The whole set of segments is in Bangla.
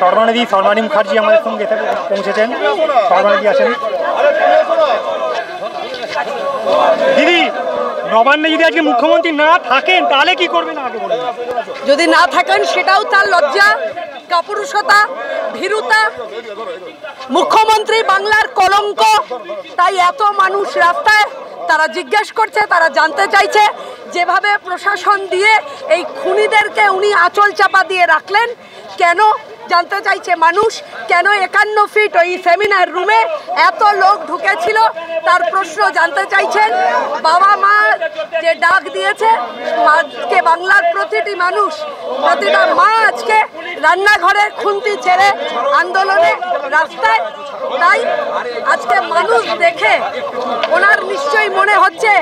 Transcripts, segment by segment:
সর্বাণী মুখার্জি আমাদের সঙ্গে পৌঁছেছেন। সর্বাণী আছেন। দিদি, নবান্নে যদি আজকে মুখ্যমন্ত্রী না থাকেন তাহলে কি করবেন আগে বলুন? যদি না থাকেন সেটাও তার লজ্জা, কাপুরুষতা, ভীরুতা। মুখ্যমন্ত্রী বাংলার কলঙ্ক, তাই এত মানুষ রাস্তায় তারা জিজ্ঞেস করছে, তারা জানতে চাইছে যেভাবে প্রশাসন দিয়ে এই খুনিদেরকে উনি আঁচল চাপা দিয়ে রাখলেন কেন, জানতে চাইছে মানুষ। কেন 51 ফিট ওই সেমিনার রুমে এত লোক ঢুকেছিল তার প্রশ্ন জানতে চাইছেন। বাবা মা যে ডাক দিয়েছে, আজকে বাংলার প্রতিটি মানুষ, প্রতিটা মা আজকে রান্নাঘরের খুন্তি ছেড়ে আন্দোলনে রাস্তায়। তাই আজকে মানুষ দেখে ওনার নিশ্চয়ই মনে হচ্ছে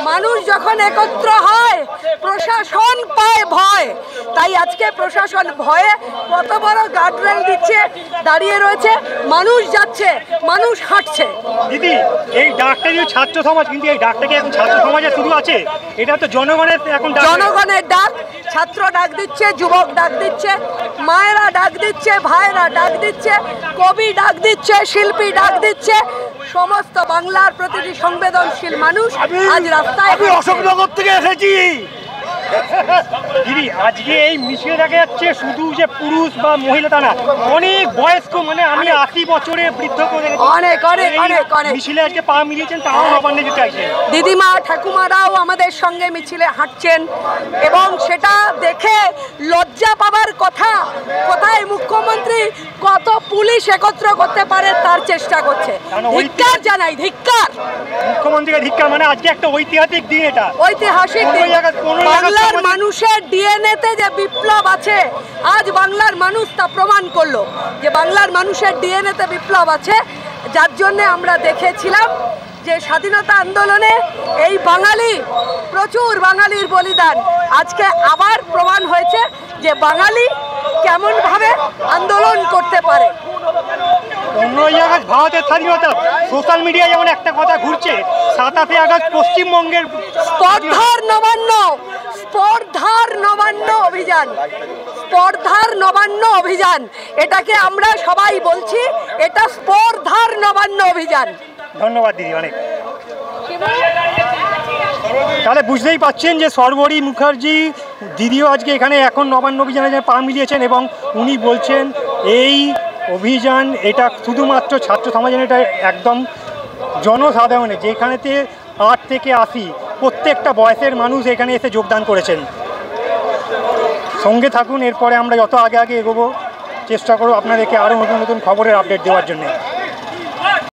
মানুষ যখন একত্র হয় প্রশাসন পায় ভয়। তাই আজকে প্রশাসন ভয়ে কত বড় গার্ডরেল দিচ্ছে, দাঁড়িয়ে রয়েছে, মানুষ যাচ্ছে, মানুষ হাঁটছে। দিদি, এই ডাকটা যে ছাত্র সমাজ, কিন্তু এই ডাকটা কি এখন ছাত্র সমাজে শুরু আছে? এটা তো জনগণের এখন জনগণের ডাক। ছাত্র ডাক দিচ্ছে, যুবক ডাক দিচ্ছে, মায়েরা ডাক দিচ্ছে, ভাইরা ডাক দিচ্ছে, কবি ডাক দিচ্ছে, শিল্পী ডাক দিচ্ছে। সমস্ত বাংলার প্রতিটি সংবেদনশীল মানুষ আজ রাস্তায়। আমি অশোকনগর থেকে এসেছি। দিদি, আজকে এই মিছিলে দেখা যাচ্ছে শুধু যে পুরুষ বা মহিলা তা না, অনেক বয়স্ক, মানে আমি 80 বছরের বৃদ্ধ করে অনেক অনেক অনেক অনেক মিছিলে আজকে পা মিলিয়েছেন, তাও নবান্নে যেতে চাইছেন। দিদিমা ঠাকুমারাও আমাদের সঙ্গে মিছিলে হাঁটছেন এবং সেটা দেখে লজ্জা পাবার কথা। কোথায় মুখ্যমন্ত্রী কত পুলিশ একত্র করতে পারে তার চেষ্টা করছে। ধিক্কার জানাই, ধিক্কার। মুখ্যমন্ত্রীকে ধিক্কার। মানে আজকে একটা ঐতিহাসিক দিন, এটা ঐতিহাসিক দিন। বাংলার মানুষের ডিএনএতে যে বিপ্লব আছে, আজ বাংলার মানুষ তা প্রমাণ করলো যে বাংলার মানুষের ডিএনএতে বিপ্লব আছে। যার জন্য আমরা দেখেছিলাম যে স্বাধীনতা আন্দোলনে এই বাঙালি, প্রচুর বাঙালির বলিদান আজকে আবার প্রমাণ হয়েছে যে বাঙালি কেমনভাবে আন্দোলন করতে পারে। 15ই আগস্ট ভারতের স্বাধীনতা, সোশ্যাল মিডিয়ায় যেমন একটা কথা ঘুরছে, 27শে আগস্ট পশ্চিমবঙ্গের স্পর্ধার নবান্ন, স্পর্ধার নবান্ন অভিযান, স্পর্ধার নবান্ন অভিযান, এটাকে আমরা সবাই বলছি, এটা স্পর্ধার নবান্ন অভিযান। ধন্যবাদ দিদি, অনেক। তাহলে বুঝতেই পাচ্ছেন যে সর্বাণী মুখার্জি দিদিও আজকে এখানে এখন নবান্ন অভিযানে পা মিলিয়েছেন এবং উনি বলছেন এই অভিযান এটা শুধুমাত্র ছাত্র সমাজের, এটা একদম জনসাধারণের, যেখানেতে 8 থেকে 80 প্রত্যেকটা বয়সের মানুষ এখানে এসে যোগদান করেছেন। সঙ্গে থাকুন, এরপরে আমরা যত আগে এগোবো চেষ্টা করব আপনাদেরকে আরও নতুন নতুন খবরের আপডেট দেওয়ার জন্য।